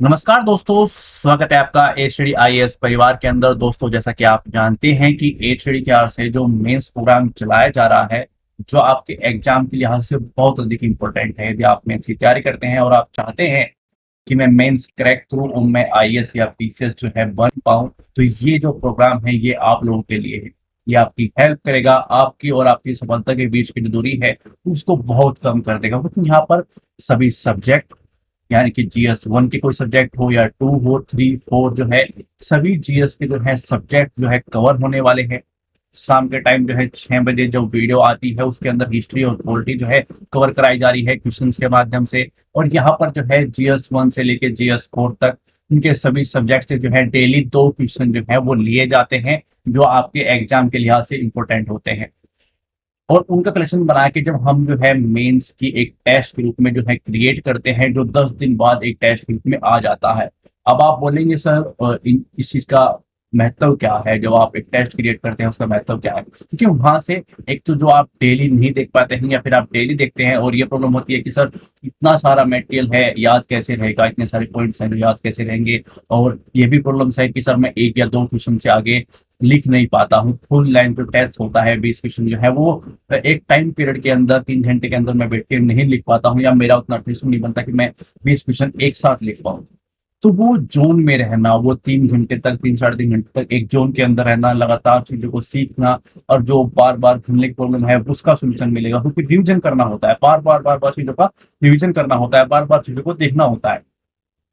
नमस्कार दोस्तों, स्वागत है आपका एचडी आईएएस परिवार के अंदर। दोस्तों, जैसा कि आप जानते हैं कि एचडी के आर से जो मेंस प्रोग्राम चलाया जा रहा है, जो आपके एग्जाम के लिहाज से बहुत अधिक इंपॉर्टेंट है। यदि आप मेंस की तैयारी करते हैं और आप चाहते हैं कि मैं मेंस क्रैक करूं और मैं आईएएस या पीसीएस जो है बन पाऊं, तो ये जो प्रोग्राम है ये आप लोगों के लिए है। ये आपकी हेल्प करेगा, आपकी और आपकी सफलता के बीच की जो दूरी है उसको बहुत कम कर देगा, क्योंकि यहाँ पर सभी सब्जेक्ट, यानी कि जीएस 1 के कोई सब्जेक्ट हो या 2 हो, 3, 4 जो है, सभी जीएस के जो है सब्जेक्ट जो है कवर होने वाले हैं। शाम के टाइम जो है 6 बजे जो वीडियो आती है उसके अंदर हिस्ट्री और पॉलिटी जो है कवर कराई जा रही है क्वेश्चंस के माध्यम से। और यहाँ पर जो है जीएस 1 से लेके जीएस 4 तक उनके सभी सब्जेक्ट से जो है डेली 2 क्वेश्चन जो है वो लिए जाते हैं, जो आपके एग्जाम के लिहाज से इंपॉर्टेंट होते हैं। और उनका कलेक्शन बना के जब हम जो है मेंस की एक टेस्ट के रूप में जो है क्रिएट करते हैं, जो 10 दिन बाद एक टेस्ट के रूप में आ जाता है। अब आप बोलेंगे सर, इस चीज का महत्व क्या है? जब आप एक टेस्ट क्रिएट करते हैं उसका महत्व क्या है? क्योंकि वहां से एक तो जो आप डेली नहीं देख पाते हैं, या फिर आप डेली देखते हैं और ये प्रॉब्लम होती है कि सर इतना सारा मटेरियल है, याद कैसे रहेगा, इतने सारे पॉइंट्स हैं जो याद कैसे रहेंगे। और ये भी प्रॉब्लम है कि सर मैं 1 या 2 क्वेश्चन से आगे लिख नहीं पाता हूँ। फुल लाइन जो टेस्ट होता है 20 क्वेश्चन जो है वो एक टाइम पीरियड के अंदर 3 घंटे के अंदर मैं बैठ के नहीं लिख पाता हूँ, या मेरा उतना अटेंशन नहीं बनता कि मैं 20 क्वेश्चन एक साथ लिख पाऊँ। तो वो जोन में रहना, वो 3 घंटे तक, 3 साढ़े 3 घंटे तक एक जोन के अंदर रहना, लगातार चीजों को सीखना, और जो बार बार भूलने की प्रॉब्लम है उसका सोल्यूशन मिलेगा, क्योंकि रिविजन करना होता है, बार बार चीजों का रिविजन करना होता है, बार बार चीजों को देखना होता है।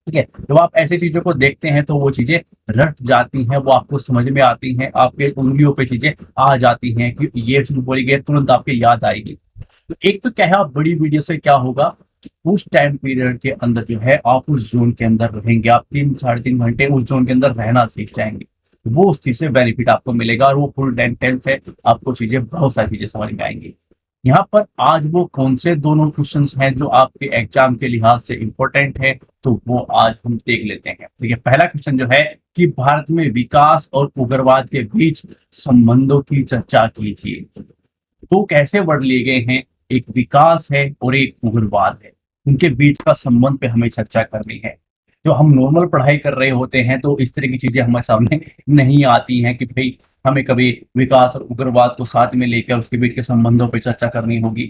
ठीक है, जब आप ऐसी चीजों को देखते हैं तो वो चीजें रट जाती हैं, वो आपको समझ में आती हैं, आपके उंगलियों पे चीजें आ जाती हैं कि ये चीज बोली गई तुरंत आपके याद आएगी। तो एक तो क्या है, आप बड़ी वीडियो से क्या होगा कि उस टाइम पीरियड के अंदर जो है आप उस जोन के अंदर रहेंगे, आप 3 साढ़े 3 घंटे उस जोन के अंदर रहना सीख जाएंगे। वो उस चीज से बेनिफिट आपको मिलेगा, और वो फुल टेंस है, आपको चीजें, बहुत सारी चीजें समझ में आएंगी। यहाँ पर आज वो कौन से दोनों क्वेश्चंस हैं जो आपके एग्जाम के लिहाज से इंपॉर्टेंट है, तो वो आज हम देख लेते हैं। देखिए, पहला क्वेश्चन जो है कि भारत में विकास और उग्रवाद के बीच संबंधों की चर्चा कीजिए। दो कैसे वर्ड लिए गए हैं, एक विकास है और एक उग्रवाद है, उनके बीच का संबंध पे हमें चर्चा करनी है। जो हम नॉर्मल पढ़ाई कर रहे होते हैं तो इस तरह की चीजें हमारे सामने नहीं आती हैं कि भाई हमें कभी विकास और उग्रवाद को साथ में लेकर उसके बीच के संबंधों पर चर्चा करनी होगी।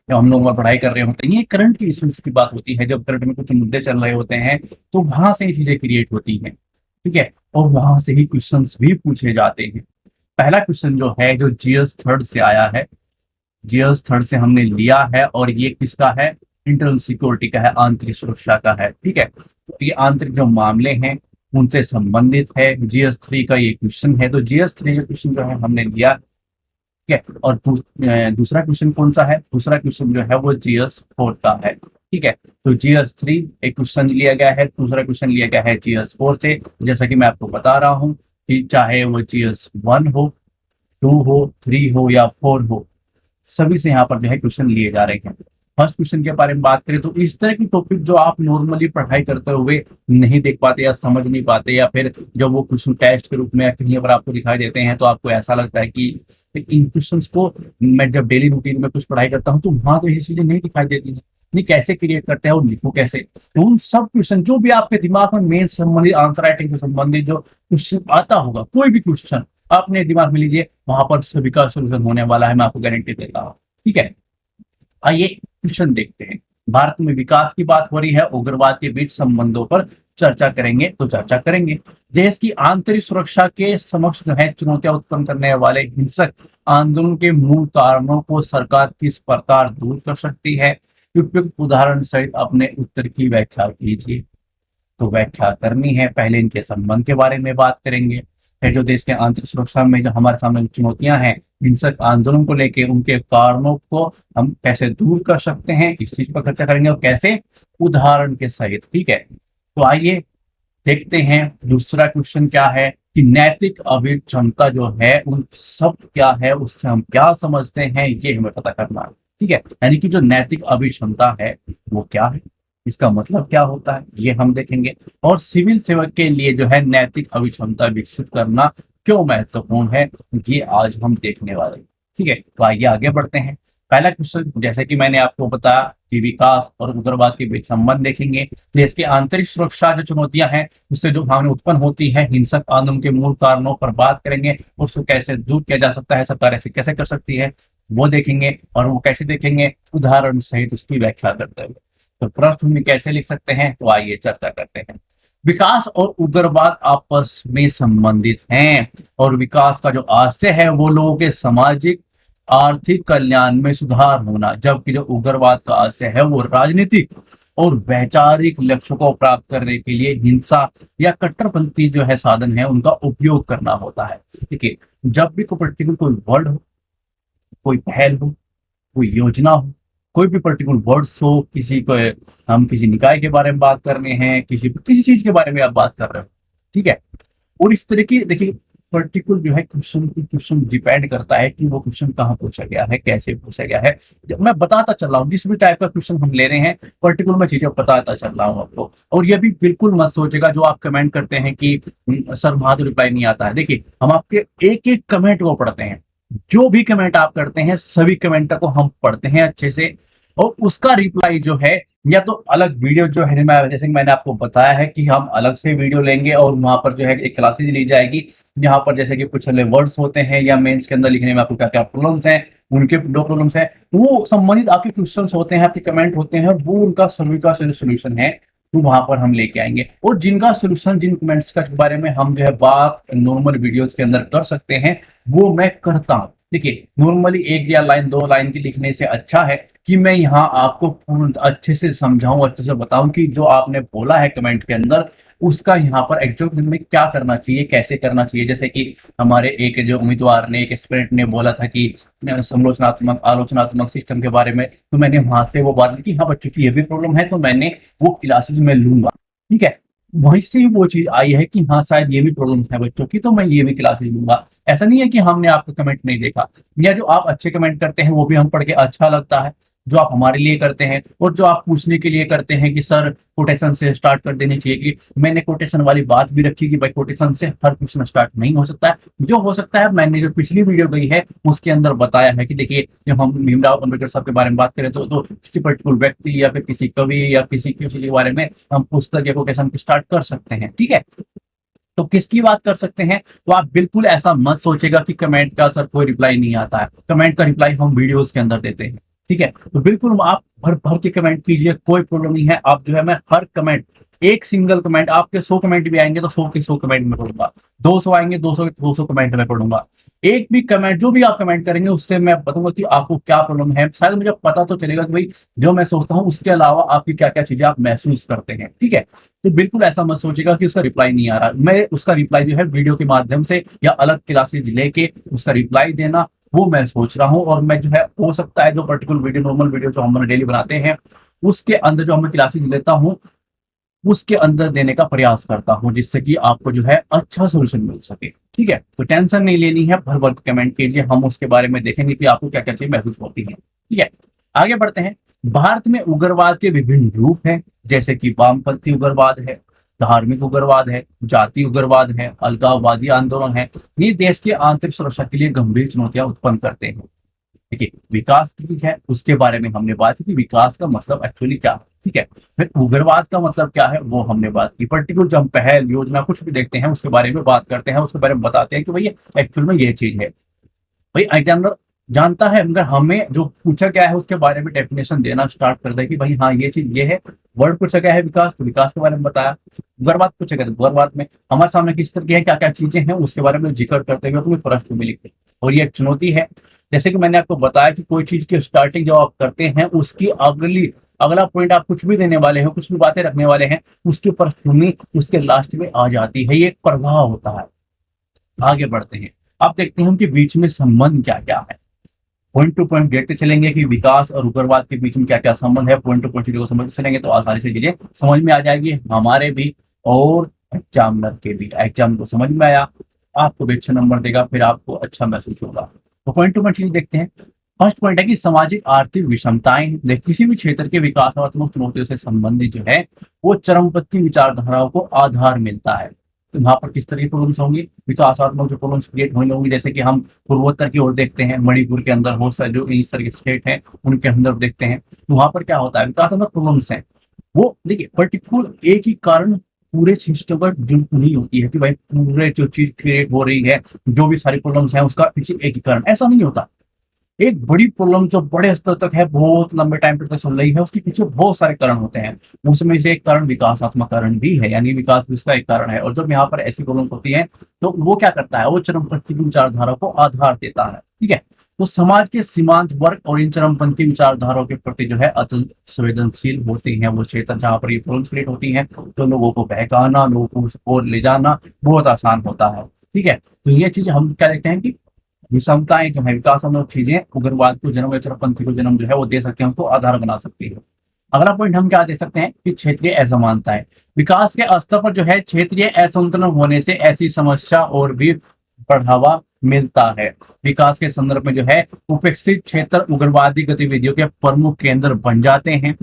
जब हम नॉर्मल पढ़ाई कर रहे होते हैं, ये करंट की इश्यूज की बात होती है, जब करंट में कुछ मुद्दे चल रहे होते हैं तो वहां से ये चीजें क्रिएट होती हैं। ठीक है, और वहां से ही क्वेश्चंस भी पूछे जाते हैं। पहला क्वेश्चन जो है, जो जीएस 3 से आया है, जीएस 3 से हमने लिया है, और ये किसका है? इंटरनल सिक्योरिटी का है, आंतरिक सुरक्षा का है। ठीक है, तो ये आंतरिक जो मामले हैं उनसे संबंधित है। जीएस 3 का ये क्वेश्चन है, तो जीएस 3 का क्वेश्चन जो है हमने लिया। ठीक है, और दूसरा क्वेश्चन कौन सा है? दूसरा क्वेश्चन जो है वो जीएस 4 का है। ठीक है, तो जीएस 3 एक क्वेश्चन लिया गया है, दूसरा क्वेश्चन लिया गया है जीएस 4 से। जैसा कि मैं आपको बता रहा हूँ कि चाहे वो जीएस 1 हो, 2 हो, 3 हो या 4 हो, सभी से यहाँ पर जो है क्वेश्चन लिए जा रहे हैं। फर्स्ट क्वेश्चन के बारे में बात करें तो इस तरह की टॉपिक जो आप नॉर्मली पढ़ाई करते हुए नहीं देख पाते या समझ नहीं पाते, या फिर जब वो क्वेश्चन टेस्ट के रूप में या कहीं पर आपको दिखाई देते हैं तो आपको ऐसा लगता है कि इन क्वेश्चंस को मैं जब डेली रूटीन में कुछ पढ़ाई करता हूँ तो वहां तो ये चीजें नहीं दिखाई देती हैं। नहीं, कैसे क्रिएट करते हैं और लिखो कैसे? तो उन सब क्वेश्चन जो भी आपके दिमाग में मेन संबंधित, आंसर राइटिंग से संबंधित जो क्वेश्चन आता होगा, कोई भी क्वेश्चन आपने दिमाग में लीजिए, वहां पर सभी का सोल्यूशन होने वाला है, मैं आपको गारंटी देता हूँ। ठीक है, आइए क्वेश्चन देखते हैं। भारत में विकास की बात हो रही है, उग्रवाद के बीच संबंधों पर चर्चा करेंगे, तो चर्चा करेंगे। देश की आंतरिक सुरक्षा के समक्ष जो है चुनौतियां उत्पन्न करने वाले हिंसक आंदोलन के मूल कारणों को सरकार किस प्रकार दूर कर सकती है? उपयुक्त उदाहरण सहित अपने उत्तर की व्याख्या कीजिए। तो व्याख्या करनी है, पहले इनके संबंध के बारे में बात करेंगे, फिर जो देश के आंतरिक सुरक्षा में जो हमारे सामने चुनौतियां हैं, हिंसक आंदोलन को लेके उनके कारणों को हम कैसे दूर कर सकते हैं, इस चीज पर चर्चा करेंगे, और कैसे, उदाहरण के सहित। ठीक है, तो आइए देखते हैं दूसरा क्वेश्चन क्या है कि नैतिक अभिक्षमता जो है, उन शब्द क्या है, उससे हम क्या समझते हैं, ये हमें पता करना है। ठीक है, यानी कि जो नैतिक अभिक्षमता है वो क्या है, इसका मतलब क्या होता है, ये हम देखेंगे। और सिविल सेवक के लिए जो है नैतिक अभिक्षमता विकसित करना क्यों महत्वपूर्ण है, ये आज हम देखने वाले हैं। ठीक है, तो आइए आगे बढ़ते हैं। पहला क्वेश्चन, जैसे कि मैंने आपको बताया कि विकास और उग्रवाद के बीच संबंध देखेंगे। देश की आंतरिक सुरक्षा जो चुनौतियां हैं उससे जो भावना उत्पन्न होती है, हिंसक आंदोलन के मूल कारणों पर बात करेंगे, उसको कैसे दूर किया जा सकता है, सरकार ऐसे कैसे कर सकती है वो देखेंगे। और वो कैसे देखेंगे, उदाहरण सहित उसकी व्याख्या करते हुए। तो पृष्ठभूमि कैसे लिख सकते हैं, तो आइए चर्चा करते हैं। विकास और उग्रवाद आपस में संबंधित हैं, और विकास का जो आशय है वो लोगों के सामाजिक आर्थिक कल्याण में सुधार होना, जबकि जो उग्रवाद का आशय है वो राजनीतिक और वैचारिक लक्ष्यों को प्राप्त करने के लिए हिंसा या कट्टरपंथी जो है साधन है उनका उपयोग करना होता है। देखिए, जब भी कोई पर्टिकुलर कोई वर्ड हो, कोई पहल हो, कोई योजना हो, कोई भी पर्टिकुलर वर्ड्स हो, किसी को हम किसी निकाय के बारे में बात कर रहे हैं, किसी किसी चीज के बारे में आप बात कर रहे हो, ठीक है। और इस तरह की देखिए पर्टिकुलर जो है क्वेश्चन डिपेंड करता है कि वो क्वेश्चन कहाँ पूछा गया है, कैसे पूछा गया है। मैं बताता चल रहा हूँ, जिस भी टाइप का क्वेश्चन हम ले रहे हैं पर्टिकुलर मैं चीजें बताता चल रहा हूँ आपको। और ये भी बिल्कुल मत सोचेगा जो आप कमेंट करते हैं कि सर वहां तो रिप्लाई नहीं आता है। देखिए, हम आपके एक एक कमेंट को पढ़ते हैं, जो भी कमेंट आप करते हैं सभी कमेंट को हम पढ़ते हैं अच्छे से, और उसका रिप्लाई जो है या तो अलग वीडियो जो है, मैं जैसे कि मैंने आपको बताया है कि हम अलग से वीडियो लेंगे और वहां पर जो है एक क्लासेज ली जाएगी, जहां पर जैसे कि कुछ वर्ड्स होते हैं या मेंस के अंदर लिखने में आपको क्या क्या प्रॉब्लम्स हैं, उनके दो प्रॉब्लम्स हैं, वो संबंधित आपके क्वेश्चंस होते हैं, आपके कमेंट होते हैं, वो उनका सभी का सोल्यूशन है, तो वहां पर हम लेके आएंगे। और जिनका सोल्यूशन, जिन कमेंट्स का बारे में हम जो है बात नॉर्मल वीडियोस के अंदर कर सकते हैं वो मैं करता हूँ। देखिए, नॉर्मली एक या लाइन दो लाइन की लिखने से अच्छा है कि मैं यहाँ आपको पूर्ण अच्छे से समझाऊं, अच्छे से बताऊं कि जो आपने बोला है कमेंट के अंदर उसका यहाँ पर एग्जैक्ट में क्या करना चाहिए, कैसे करना चाहिए। जैसे कि हमारे एक जो उम्मीदवार ने, एक एस्पिरेंट ने बोला था कि समालोचनात्मक आलोचनात्मक सिस्टम के बारे में, तो मैंने वहां से वो बात की, हाँ बच्चों की ये भी प्रॉब्लम है, तो मैंने वो क्लासेज में लूंगा, ठीक है। वहीं से वो चीज आई है कि हाँ शायद ये भी प्रॉब्लम है बच्चों की, तो मैं ये भी क्लासेज लूंगा। ऐसा नहीं है कि हमने आपका कमेंट नहीं देखा, या जो आप अच्छे कमेंट करते हैं वो भी हम पढ़ के अच्छा लगता है, जो आप हमारे लिए करते हैं और जो आप पूछने के लिए करते हैं कि सर कोटेशन से स्टार्ट कर देनी चाहिए, कि मैंने कोटेशन वाली बात भी रखी कि भाई कोटेशन से हर क्वेश्चन स्टार्ट नहीं हो सकता है। जो हो सकता है, मैंने जो पिछली वीडियो गई है उसके अंदर बताया है कि देखिए, जब हम भीमराव अम्बेडकर साहब के बारे में बात करें तो किसी पर्टिकुलर व्यक्ति या फिर किसी कवि या किसी चीज के बारे में हम पुस्तक या कोटेशन स्टार्ट कर सकते हैं, ठीक है। तो किसकी बात कर सकते हैं, तो आप बिल्कुल ऐसा मत सोचेगा कि कमेंट का सर कोई रिप्लाई नहीं आता है। कमेंट का रिप्लाई हम वीडियोस के अंदर देते हैं, ठीक है। तो बिल्कुल आप भर भर के कमेंट कीजिए, कोई प्रॉब्लम नहीं है। आप जो है, मैं हर कमेंट, एक सिंगल कमेंट, आपके 100 कमेंट भी आएंगे तो 100 के 100 कमेंट में पढ़ूंगा, 200 आएंगे 200 के 200 कमेंट में पढ़ूंगा। एक भी कमेंट जो भी आप कमेंट करेंगे उससे मैं बताऊंगा कि आपको क्या प्रॉब्लम है, शायद मुझे पता तो चलेगा कि भाई जो मैं सोचता हूँ उसके अलावा आपकी क्या क्या चीजें आप महसूस करते हैं, ठीक है। तो बिल्कुल ऐसा मत सोचेगा कि उसका रिप्लाई नहीं आ रहा। मैं उसका रिप्लाई जो है वीडियो के माध्यम से या अलग क्लासेज लेके उसका रिप्लाई देना, वो मैं सोच रहा हूँ। और मैं जो है, हो सकता है जो पर्टिकुलर वीडियो, नॉर्मल वीडियो जो हम डेली बनाते हैं उसके अंदर जो मैं क्लासेज लेता हूँ उसके अंदर देने का प्रयास करता हूँ, जिससे कि आपको जो है अच्छा सोल्यूशन मिल सके, ठीक है। तो टेंशन नहीं लेनी है, भर भर कमेंट कीजिए, हम उसके बारे में देखेंगे कि आपको क्या क्या चीज महसूस होती है, ठीक है। आगे बढ़ते हैं। भारत में उग्रवाद के विभिन्न रूप हैं, जैसे कि वामपंथी उग्रवाद है, धार्मिक उग्रवाद है, जाति उग्रवाद है, अलगाववादी आंदोलन है। ये देश की आंतरिक सुरक्षा के लिए गंभीर चुनौतियां उत्पन्न करते हैं। देखिए, विकास की है उसके बारे में हमने बात की कि विकास का मतलब एक्चुअली क्या है, ठीक है। फिर उग्रवाद का मतलब क्या है वो हमने बात की। पर्टिकुलर जब हम पहल योजना कुछ भी देखते हैं उसके बारे में बात करते हैं, उसके बारे में बताते हैं कि भाई एक्चुअल में ये चीज है। भाई एग्जामिनर जानता है, मगर हमें जो पूछा गया है उसके बारे में डेफिनेशन देना स्टार्ट कर दे कि भाई हाँ ये चीज ये है। वर्ड पूछा गया है विकास, तो विकास के बारे में बताया। उग्रवाद पूछा गया तो उग्रवाद में हमारे सामने किस तरह की है, क्या क्या चीजें हैं उसके बारे में जिक्र करते हुए अपनी पृष्ठभूमि लिखते। और ये एक चुनौती है, जैसे कि मैंने आपको बताया कि कोई चीज की स्टार्टिंग जब आप करते हैं उसकी अगला पॉइंट आप कुछ भी देने वाले हैं, कुछ भी बातें रखने वाले हैं, उसकी पृष्ठभूमि उसके लास्ट में आ जाती है। ये एक प्रवाह होता है। आगे बढ़ते हैं। अब देखते हैं उनके बीच में संबंध क्या क्या है। पॉइंट टू पॉइंट देखते चलेंगे कि विकास और उग्रवाद के बीच में क्या क्या संबंध है। पॉइंट टू पॉइंट चीजों को समझते चलेंगे तो आसानी से चीजें समझ में आ जाएगी, हमारे भी और एग्जामिनर के भी। एग्जाम को समझ में आया, आपको भी अच्छा नंबर देगा, फिर आपको अच्छा महसूस होगा। तो पॉइंट टू पॉइंट चीज देखते हैं। फर्स्ट पॉइंट है कि सामाजिक आर्थिक विषमताएं। किसी भी क्षेत्र के विकासात्मक चुनौतियों से संबंधित जो है वो चरमपंथी विचारधाराओं को आधार मिलता है। वहां पर किस तरह की प्रॉब्लम्स होंगी, विकासात्मक जो प्रॉब्लम्स क्रिएट होने होंगी, जैसे कि हम पूर्वोत्तर की ओर देखते हैं, मणिपुर के अंदर बहुत सारे जो इस तरह के स्टेट हैं उनके अंदर देखते हैं, तो वहां पर क्या होता है, विकासात्मक प्रॉब्लम्स हैं। वो देखिए पर्टिकुलर एक ही कारण पूरे सिस्टम पर जरूरत नहीं होती है कि भाई पूरे जो चीज क्रिएट हो रही है, जो भी सारी प्रॉब्लम्स हैं उसका पीछे एक ही कारण, ऐसा नहीं होता। एक बड़ी प्रॉब्लम जो बड़े स्तर तक है, बहुत लंबे टाइम तक चल रही है, उसके पीछे बहुत सारे कारण होते हैं। उसमें से एक कारण विकासात्मक कारण भी है, यानी विकास भी उसका एक कारण है। और जब यहाँ पर ऐसी प्रॉब्लम्स होती हैं तो वो क्या करता है, वो चरमपंथी की विचारधारा को आधार देता है। ठीक है, तो समाज के सीमांत वर्ग और इन चरमपंथी विचारधाराओं के प्रति जो है अत्यंत संवेदनशील होते हैं वो क्षेत्र जहाँ पर ये प्रॉब्लम्स क्रिएट होती हैं, तो लोगों को बहकाना, लोगों को उस ओर ले जाना बहुत आसान होता है। ठीक है, तो ये चीज हम क्या देखते हैं कि विषमताएं जो है, विकासात्मक चीजें उग्रवाद को जन्म या चरमपंथी को जन्म जो है वो दे सकते हैं, उसको आधार बना सकती है। अगला पॉइंट हम क्या दे सकते हैं कि क्षेत्रीय असमानताएं, विकास के स्तर पर जो है क्षेत्रीय असंतुलन होने से ऐसी समस्या और भी बढ़ावा मिलता है। विकास के संदर्भ में जो है उपेक्षित क्षेत्र उग्रवादी गतिविधियों के प्रमुख केंद्र बन जाते हैं।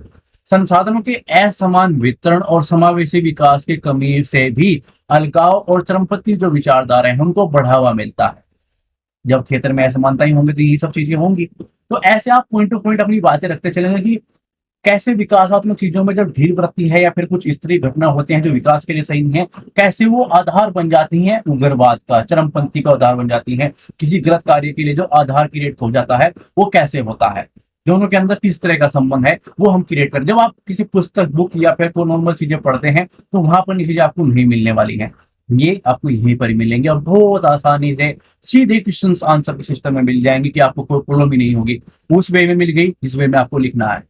संसाधनों के असमान वितरण और समावेशी विकास की कमी से भी अलगाव और चरमपंथी जो विचारधारा है उनको बढ़ावा मिलता है। जब क्षेत्र में असमानता ही होंगी तो ये सब चीजें होंगी। तो ऐसे आप पॉइंट टू पॉइंट अपनी बातें रखते चलेंगे कि कैसे विकासात्मक चीजों में जब ढील बरतती है या फिर कुछ इस तरह घटना होती हैं जो विकास के लिए सही नहीं है, कैसे वो आधार बन जाती हैं उग्रवाद का, चरमपंथी का आधार बन जाती हैं, किसी गलत कार्य के लिए जो आधार क्रिएट हो जाता है वो कैसे होता है, दोनों के अंदर किस तरह का संबंध है वो हम क्रिएट करें। जब आप किसी पुस्तक बुक या फिर कोई नॉर्मल चीजें पढ़ते हैं तो वहां पर ये चीजें आपको नहीं मिलने वाली है, ये आपको यहीं पर ही मिलेंगे और बहुत आसानी से सीधे क्वेश्चन आंसर के सिस्टम में मिल जाएंगे कि आपको कोई प्रॉब्लम ही नहीं होगी। उस वे में मिल गई जिस वे में आपको लिखना है,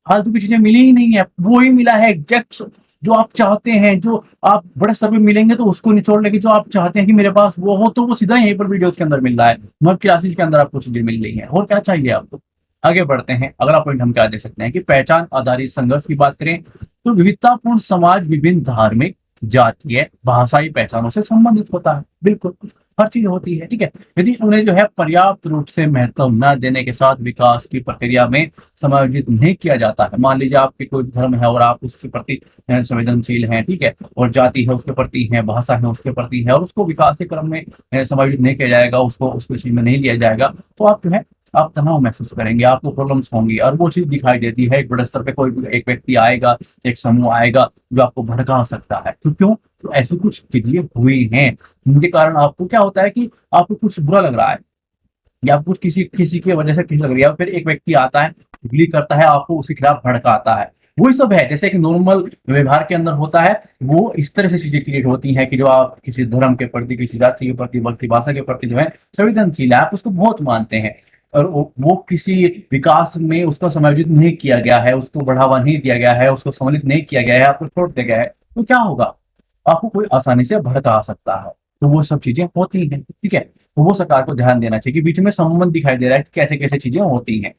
फालतू की चीजें मिली ही नहीं है, वो ही मिला है एग्जैक्ट जो आप चाहते हैं। जो आप बड़े स्तर पे मिलेंगे तो उसको निचोड़ लेके जो आप चाहते हैं कि मेरे पास वो हो, तो वो सीधा यहीं पर वीडियोस के अंदर मिल रहा है, मतलब क्लासेस के अंदर आपको चीजें मिल रही हैं, और क्या चाहिए आपको। आगे बढ़ते हैं, अगला पॉइंट हम क्या दे सकते हैं कि पहचान आधारित संघर्ष की बात करें तो विविधतापूर्ण समाज विभिन्न धार्मिक, जातीय, भाषाई पहचानों से संबंधित होता है। बिल्कुल हर चीज होती है। ठीक है, यदि उन्हें जो है पर्याप्त रूप से महत्व न देने के साथ विकास की प्रक्रिया में समायोजित नहीं किया जाता है, मान लीजिए आपके कोई धर्म है और आप उसके प्रति संवेदनशील हैं, ठीक है, और जाति है उसके प्रति है, भाषा है उसके प्रति है, और उसको विकास के क्रम में समायोजित नहीं किया जाएगा, उसको उसको चीज में नहीं लिया जाएगा, तो आप जो है आप तनाव महसूस करेंगे, आपको प्रॉब्लम्स होंगी। और वो चीज दिखाई देती है एक बड़े स्तर पे, कोई एक व्यक्ति आएगा, एक समूह आएगा जो आपको भड़का सकता है। क्यों? तो ऐसी कुछ क्रिया हुई हैं उनके कारण आपको क्या होता है कि आपको कुछ बुरा लग रहा है या कुछ किसी किसी की वजह से किसी लग रही है, फिर एक व्यक्ति आता है, चुगली करता है, आपको उसके खिलाफ भड़काता है। वही सब है जैसे कि नॉर्मल व्यवहार के अंदर होता है, वो इस तरह से चीजें क्रिएट होती हैं कि जो आप किसी धर्म के प्रति, किसी जाति के प्रति, बल्कि भाषा के प्रति जो है संवेदनशील है, आप उसको बहुत मानते हैं, और वो किसी विकास में उसको समायोजित नहीं किया गया है, उसको बढ़ावा नहीं दिया गया है, उसको सम्मिलित नहीं किया गया है, आपको छोड़ दिया गया है, तो क्या होगा, आपको कोई आसानी से भड़का सकता है। तो वो सब चीजें होती हैं। ठीक है, तो वो सरकार को ध्यान देना चाहिए कि बीच में संबंध दिखाई दे रहा है कि कैसे कैसे चीजें होती हैं।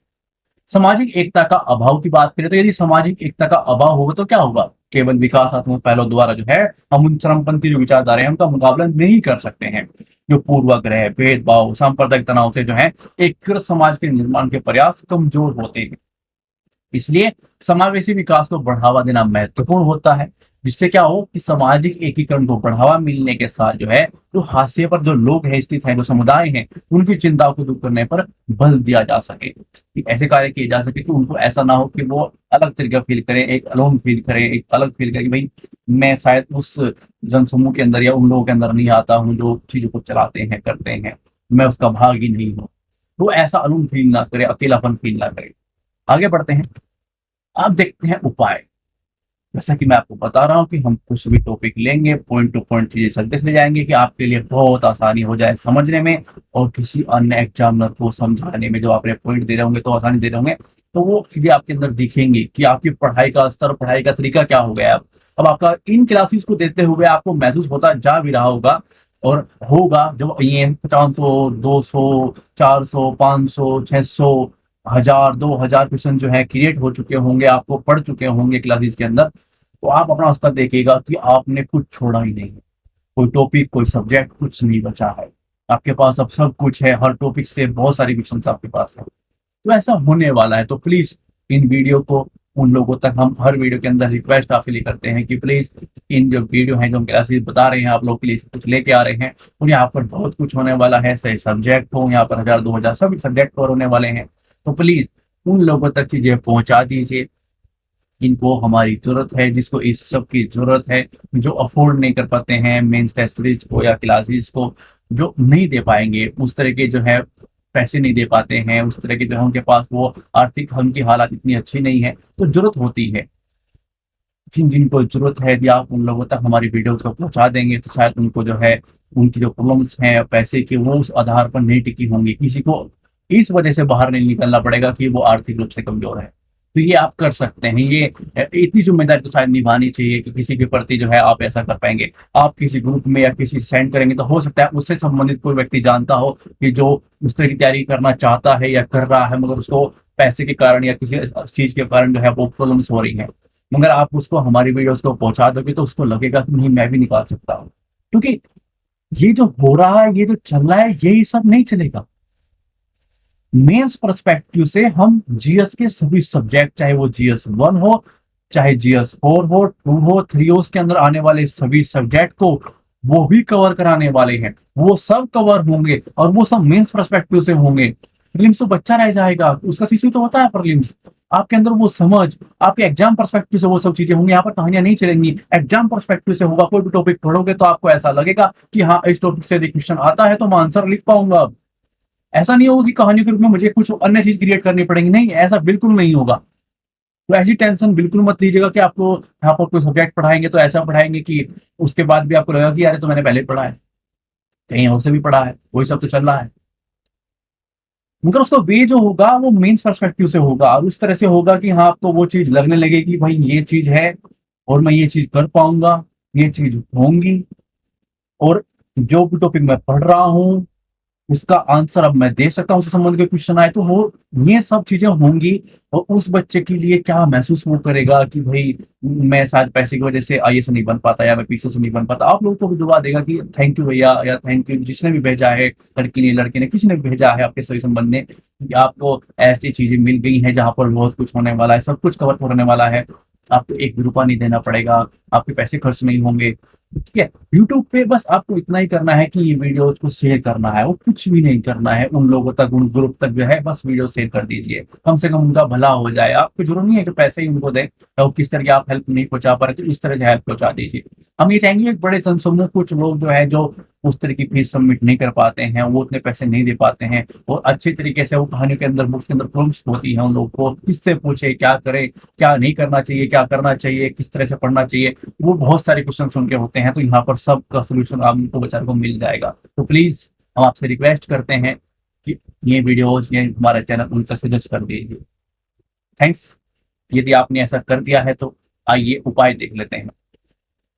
सामाजिक एकता का अभाव की बात करें तो यदि सामाजिक एकता का अभाव होगा तो क्या होगा, केवल विकासात्मक पहलों द्वारा जो है हम उन चरमपंथी जो विचारधारा है उनका मुकाबला नहीं कर सकते हैं। जो पूर्वाग्रह, भेदभाव, सांप्रदायिक तनाव से जो है एक समाज के निर्माण के प्रयास कमजोर होते हैं। इसलिए समावेशी विकास को बढ़ावा देना महत्वपूर्ण होता है, जिससे क्या हो कि सामाजिक एकीकरण को बढ़ावा मिलने के साथ जो है जो हाशिए पर जो लोग हैं, स्थित हैं, जो समुदाय हैं, उनकी चिंताओं को दूर करने पर बल दिया जा सके, कि ऐसे कार्य किए जा सके कि उनको ऐसा ना हो कि वो अलग तरीका फील करें, एक अलोन फील करें, एक अलग फील करें कि भाई मैं शायद उस जनसमूह के अंदर या उन लोगों के अंदर नहीं आता हूँ जो चीजों को चलाते हैं, करते हैं, मैं उसका भाग ही नहीं हूँ। तो ऐसा अलोन फील ना करे, अकेलापन फील ना करे। आगे बढ़ते हैं, आप देखते हैं उपाय। जैसा कि मैं आपको बता रहा हूँ कि हम कुछ भी टॉपिक लेंगे, पॉइंट टू पॉइंट चीजें चलते चले जाएंगे कि आपके लिए बहुत आसानी हो जाए समझने में, और किसी अन्य एग्जामिनर को समझाने में जो आपने पॉइंट दे रहे होंगे तो आसानी दे रहे होंगे, तो वो चीजें आपके अंदर दिखेंगी कि आपकी पढ़ाई का स्तर, पढ़ाई का तरीका क्या हो गया है। अब आपका इन क्लासेस को देते हुए आपको महसूस होता जा भी रहा होगा और होगा, जब ये 500, 200, 400, 500, 600, 1000, 2000 क्वेश्चन जो है क्रिएट हो चुके होंगे, आपको पढ़ चुके होंगे क्लासेस के अंदर, तो आप अपना स्तर देखिएगा कि आपने कुछ छोड़ा ही नहीं, कोई टॉपिक, कोई सब्जेक्ट कुछ नहीं बचा है, आपके पास अब सब कुछ है, हर टॉपिक से बहुत सारी क्वेश्चन आपके पास है। तो ऐसा होने वाला है, तो प्लीज इन वीडियो को उन लोगों तक हम हर वीडियो के अंदर रिक्वेस्ट आपके लिए करते हैं कि प्लीज इन जो वीडियो हैं जो हम क्लासेस बता रहे हैं आप लोग के लिए कुछ लेके आ रहे हैं, और यहाँ पर बहुत कुछ होने वाला है, चाहे सब्जेक्ट हो, यहाँ पर 1000 2000 सभी सब्जेक्ट कवर होने वाले हैं। तो प्लीज उन लोगों तक चीजें पहुंचा दीजिए जिनको हमारी जरूरत है, जिसको इस सब की जरूरत है, जो अफोर्ड नहीं कर पाते हैं मेंस टेस्ट सीरीज को या क्लासेस को, जो नहीं दे पाएंगे उस तरह के जो है पैसे नहीं दे पाते हैं, उस तरह के जो है उनके पास वो आर्थिक उनकी हालात इतनी अच्छी नहीं है, तो जरूरत होती है। जिन जिनको जरूरत है यदि आप उन लोगों तक हमारी वीडियोस को पहुंचा देंगे तो शायद उनको जो है उनकी जो प्रॉब्लम्स हैं पैसे की वो उस आधार पर नहीं टिकी होंगी, किसी को इस वजह से बाहर नहीं निकलना पड़ेगा कि वो आर्थिक रूप से कमजोर है। तो ये आप कर सकते हैं, ये इतनी जिम्मेदारी तो शायद निभानी चाहिए कि किसी के प्रति जो है आप ऐसा कर पाएंगे। आप किसी ग्रुप में या किसी सेंड करेंगे तो हो सकता है उससे संबंधित कोई व्यक्ति जानता हो कि जो उस तरह की तैयारी करना चाहता है या कर रहा है, मगर उसको पैसे के कारण या किसी चीज के कारण जो है वो प्रॉब्लम्स हो रही है। मगर आप उसको हमारी वीडियोस को पहुंचा दोगे तो उसको लगेगा कि नहीं मैं भी निकाल सकता हूँ, क्योंकि ये जो हो रहा है ये जो चल रहा है यही सब नहीं चलेगा। मेंस पर्सपेक्टिव से हम जीएस के सभी सब्जेक्ट, चाहे वो जीएस 1 हो, चाहे जीएस 4 हो, 2 हो, 3 हो, उसके अंदर आने वाले सभी सब्जेक्ट को वो भी कवर कराने वाले हैं। वो सब कवर होंगे और वो सब मेंस पर्सपेक्टिव से होंगे। प्रीलिम्स तो बच्चा रह जाएगा, उसका सीसी तो होता है प्रीलिम्स। आपके अंदर वो समझ, आपके एग्जाम पर्सपेक्टिव से वो सब चीजें होंगी। यहाँ पर कहानियां नहीं चलेंगी, एग्जाम पर्सपेक्टिव से होगा। कोई भी टॉपिक पढ़ोगे तो आपको ऐसा लगेगा कि हाँ इस टॉपिक से यदि क्वेश्चन आता है तो मैं आंसर लिख पाऊंगा। ऐसा नहीं होगा कि कहानियों के रूप में मुझे कुछ अन्य चीज क्रिएट करनी पड़ेगी, नहीं ऐसा बिल्कुल नहीं होगा। तो ऐसी टेंशन बिल्कुल मत लीजिएगा कि आपको यहाँ पर कोई सब्जेक्ट पढ़ाएंगे तो ऐसा पढ़ाएंगे कि उसके बाद भी आपको लगेगा कि यार तो मैंने पहले पढ़ा है, कहीं और से भी पढ़ा है, वही सब तो चल रहा है। मगर उसका वे जो होगा वो मेंस पर्सपेक्टिव से होगा और उस तरह से होगा कि हाँ आपको वो चीज लगने लगेगी भाई ये चीज है और मैं ये चीज कर पाऊंगा, ये चीज होंगी, और जो भी टॉपिक मैं पढ़ रहा हूँ उसका आंसर अब मैं दे सकता हूँ, उससे संबंधित कोई क्वेश्चन आए तो वो ये सब चीजें होंगी। और उस बच्चे के लिए क्या महसूस वो करेगा कि भाई मैं शायद पैसे की वजह से आईएएस नहीं बन पाता या मैं पीछे से नहीं बन पाता, आप लोगों को भी दुआ देगा कि थैंक यू भैया या थैंक यू जिसने भी भेजा है, लड़की ने लड़के ने किसी ने भी भेजा है आपके सही संबंध में कि आपको ऐसी चीजें मिल गई हैं जहां पर बहुत कुछ होने वाला है, सब कुछ कवर होने वाला है, आपको एक भी रुपया नहीं देना पड़ेगा, आपके पैसे खर्च नहीं होंगे। ठीक है, यूट्यूब पे बस आपको इतना ही करना है कि ये वीडियोस को शेयर करना है, वो कुछ भी नहीं करना है। उन लोगों तक, उन ग्रुप तक जो है बस वीडियो शेयर कर दीजिए, कम से कम उनका भला हो जाए। आपको जरूर नहीं है कि पैसे ही उनको दें, तो किस तरह की आप हेल्प नहीं पहुंचा पा रहे तो इस तरह से हेल्प पहुंचा दीजिए। हम ये चाहेंगे एक बड़े जनसमूह कुछ लोग जो है जो उस तरह की फीस सबमिट नहीं कर पाते हैं, वो उतने पैसे नहीं दे पाते हैं और अच्छी तरीके से वो कहानी के अंदर बुक्स के अंदर प्रॉब्लम्स होती है, उन लोगों को किससे पूछे, क्या करे, क्या नहीं करना चाहिए, क्या करना चाहिए, किस तरह से पढ़ना चाहिए, वो बहुत सारे क्वेश्चन उनके होते हैं। तो यहाँ पर सबका सोल्यूशन आपको बेचारे को मिल जाएगा। तो प्लीज हम आपसे रिक्वेस्ट करते हैं कि ये वीडियोस, ये हमारा चैनल उन तक सजेस्ट कर दीजिए। थैंक्स। यदि आपने ऐसा कर दिया है तो आइए उपाय देख लेते हैं।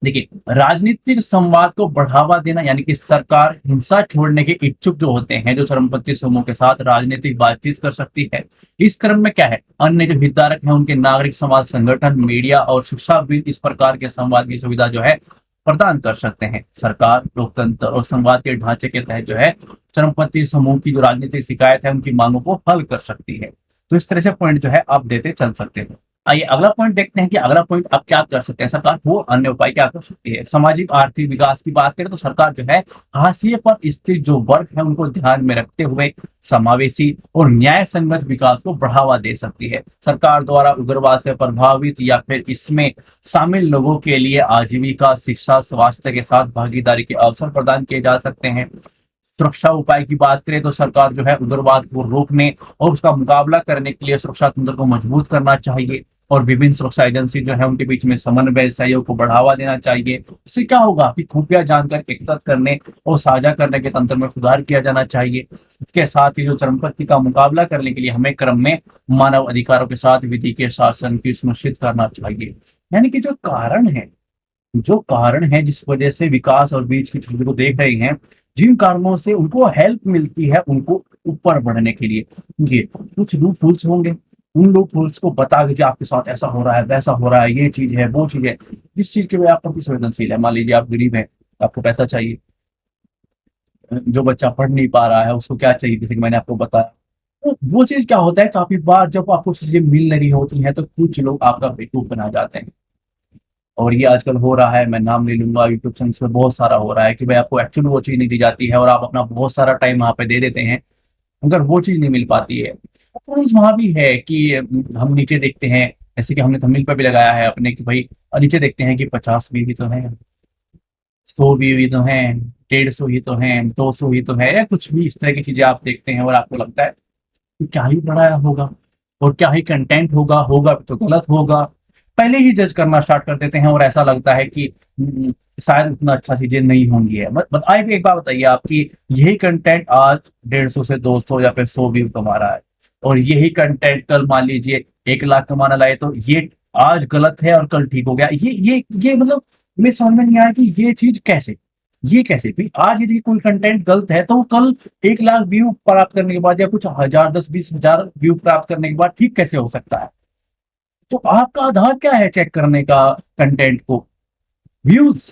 देखिए, राजनीतिक संवाद को बढ़ावा देना यानी कि सरकार हिंसा छोड़ने के इच्छुक जो होते हैं, जो चरमपंथी समूह के साथ राजनीतिक बातचीत कर सकती है। इस क्रम में क्या है, अन्य जो हितधारक हैं उनके नागरिक समाज संगठन, मीडिया और शिक्षाविद इस प्रकार के संवाद की सुविधा जो है प्रदान कर सकते हैं। सरकार लोकतंत्र और संवाद के ढांचे के तहत जो है चरमपंथी समूह की जो राजनीतिक शिकायत है उनकी मांगों को हल कर सकती है। तो इस तरह से पॉइंट जो है आप देते चल सकते हैं। आइए अगला पॉइंट देखते हैं कि अगला पॉइंट आप क्या कर सकते हैं, सरकार वो अन्य उपाय क्या कर सकती है। सामाजिक आर्थिक विकास की बात करें तो सरकार जो है हाशिए पर स्थित जो वर्ग है उनको ध्यान में रखते हुए समावेशी और न्याय संगत विकास को बढ़ावा दे सकती है। सरकार द्वारा उग्रवाद से प्रभावित या फिर इसमें शामिल लोगों के लिए आजीविका, शिक्षा, स्वास्थ्य के साथ भागीदारी के अवसर प्रदान किए जा सकते हैं। सुरक्षा उपाय की बात करें तो सरकार जो है उग्रवाद को रोकने और उसका मुकाबला करने के लिए सुरक्षा तंत्र को मजबूत करना चाहिए और विभिन्न सुरक्षा एजेंसी जो है उनके बीच में समन्वय सहयोग को बढ़ावा देना चाहिए। इससे क्या होगा कि खुफिया जानकारी एकत्र करने और साझा करने के तंत्र में सुधार किया जाना चाहिए। इसके साथ ही जो चरमपंथी का मुकाबला करने के लिए हमें क्रम में मानव अधिकारों के साथ विधि के शासन की सुनिश्चित करना चाहिए। यानी कि जो कारण है जिस वजह से विकास और बीच की चीजों को देख रहे हैं, जिन कारणों से उनको हेल्प मिलती है उनको ऊपर बढ़ने के लिए, ये कुछ लूप होल्स होंगे। उन लूप होल्स को बता के कि आपके साथ ऐसा हो रहा है, वैसा हो रहा है, ये चीज है, वो चीज है, जिस चीज के लिए आप पर संवेदनशील है। मान लीजिए आप गरीब हैं, आपको पैसा चाहिए, जो बच्चा पढ़ नहीं पा रहा है उसको क्या चाहिए, जैसे कि मैंने आपको बताया तो वो चीज क्या होता है, काफी बार जब आपको चीजें मिल रही होती हैं तो कुछ लोग आपका बेवकूफ बना जाते हैं। और ये आजकल हो रहा है, मैं नाम ले लूंगा, यूट्यूब चैनल्स पे बहुत सारा हो रहा है कि भाई आपको एक्चुअली वो चीज नहीं दी जाती है और आप अपना बहुत सारा टाइम वहां पे दे देते हैं, मगर वो चीज नहीं मिल पाती है। प्रॉब्लम्स वहां भी है कि हम नीचे देखते हैं, जैसे कि हमने थंबनेल पर भी लगाया है अपने कि भाई नीचे देखते हैं कि 50 भी तो है, 100 भी तो है, 150 ही तो है, 200 ही तो है, या कुछ भी इस तरह की चीजें आप देखते हैं और आपको लगता है कि क्या ही पढ़ाया होगा और क्या ही कंटेंट होगा, होगा तो गलत होगा, पहले ही जज करना स्टार्ट कर देते हैं और ऐसा लगता है कि शायद उतना अच्छा चीजें नहीं होंगी है। बताइए भी, एक बात बताइए आपकी, यही कंटेंट आज 150 से 200 या फिर 100 व्यू कमा रहा है, और यही कंटेंट कल मान लीजिए 1 लाख कमाना लाए, तो ये आज गलत है और कल ठीक हो गया। ये मतलब मेरे समझ में नहीं आया कि ये चीज कैसे, ये कैसे भी आज यदि कोई कंटेंट गलत है तो वो कल 1 लाख व्यू प्राप्त करने के बाद या कुछ हजार 10-20 हजार व्यू प्राप्त करने के बाद ठीक कैसे हो सकता है? तो आपका आधार क्या है चेक करने का कंटेंट को? व्यूज।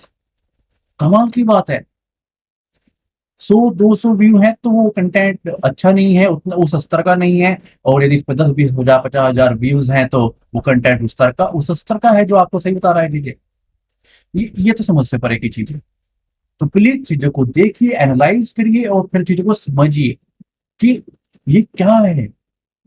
कमाल की बात है, 100-200 व्यू है तो वो कंटेंट अच्छा नहीं है, उतना उस स्तर का नहीं है। और यदि इस पे 10-20 हजार 50 हजार व्यूज हैं तो वो कंटेंट उस स्तर का है जो आपको सही बता रहा है। दीजिए, ये तो समझ से परे की चीज है। तो प्लीज चीजों को देखिए, एनालाइज करिए और फिर चीजों को समझिए कि ये क्या है।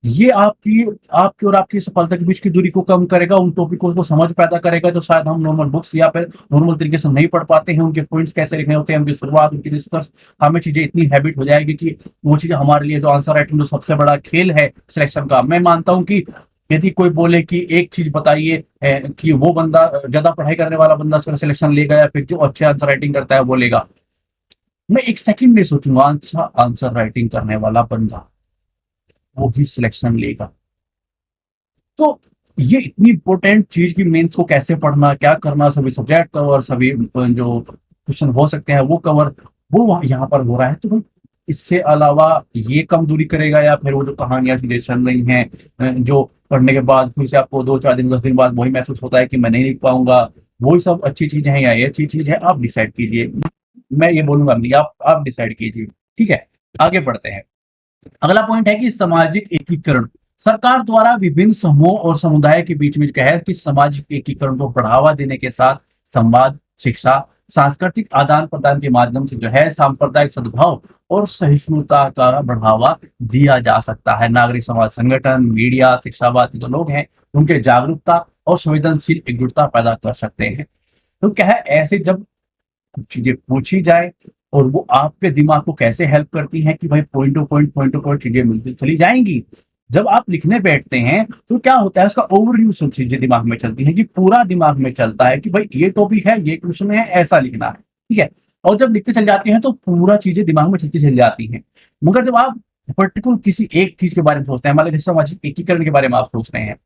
ये आपकी आपकी और आपकी सफलता के बीच की दूरी को कम करेगा, उन टॉपिकों को समझ पैदा करेगा जो शायद हम नॉर्मल बुक्स या फिर नॉर्मल तरीके से नहीं पढ़ पाते हैं। उनके पॉइंट्स कैसे लिखने होते हैं, उनकी शुरुआत, उनकी डिस्कस, हमें चीजें इतनी हैबिट हो जाएगी कि वो चीजें हमारे लिए, जो आंसर राइटिंग जो सबसे बड़ा खेल है सिलेक्शन का, मैं मानता हूं कि यदि कोई बोले कि एक चीज बताइए कि वो बंदा ज्यादा पढ़ाई करने वाला बंदा उसका सिलेक्शन लेगा या फिर जो अच्छे आंसर राइटिंग करता है वो लेगा, मैं एक सेकंड नहीं सोचूंगा, अच्छा आंसर राइटिंग करने वाला बंदा वो भी सिलेक्शन लेगा। तो ये इतनी इंपॉर्टेंट चीज की मेंस को कैसे पढ़ना, क्या करना, सभी सब्जेक्ट कवर, सभी जो क्वेश्चन हो सकते हैं वो कवर, वो यहाँ पर हो रहा है। तो भाई इससे अलावा ये कम दूरी करेगा या फिर वो जो कहानियां चीजें चल रही हैं, जो पढ़ने के बाद फिर से आपको 2-4 दिन 10 दिन बाद वही महसूस होता है कि मैं नहीं लिख पाऊंगा, वही सब अच्छी चीजें हैं या ये अच्छी चीज है, आप डिसाइड कीजिए। मैं ये बोलूंगा नहीं, आप डिसाइड कीजिए। ठीक है, आगे बढ़ते हैं। अगला पॉइंट है कि सामाजिक एकीकरण। सरकार द्वारा विभिन्न समूह और समुदाय के बीच में जो है कि सामाजिक एकीकरण को बढ़ावा देने के साथ संवाद, शिक्षा, सांस्कृतिक आदान प्रदान के माध्यम से जो है सांप्रदायिक सद्भाव और सहिष्णुता का बढ़ावा दिया जा सकता है। नागरिक समाज संगठन, मीडिया, शिक्षावाद के जो लोग हैं उनके जागरूकता और संवेदनशील एकजुटता पैदा कर सकते हैं। तो क्या है, ऐसे जब चीजें पूछी जाए और वो आपके दिमाग को कैसे हेल्प करती हैं कि भाई पॉइंट टू पॉइंट चीजें मिलती चली जाएंगी। जब आप लिखने बैठते हैं तो क्या होता है, उसका ओवरव्यू सब चीजें दिमाग में चलती हैं, कि पूरा दिमाग में चलता है कि भाई ये टॉपिक है, ये क्वेश्चन है, ऐसा लिखना है। ठीक है, और जब लिखते चल जाते हैं तो पूरा चीजें दिमाग में चलती चली जाती हैं। मगर जब आप पर्टिकुलर किसी एक चीज के बारे में सोचते हैं, मान लीजिए सामाजिक एकीकरण के बारे में आप सोच रहे हैं,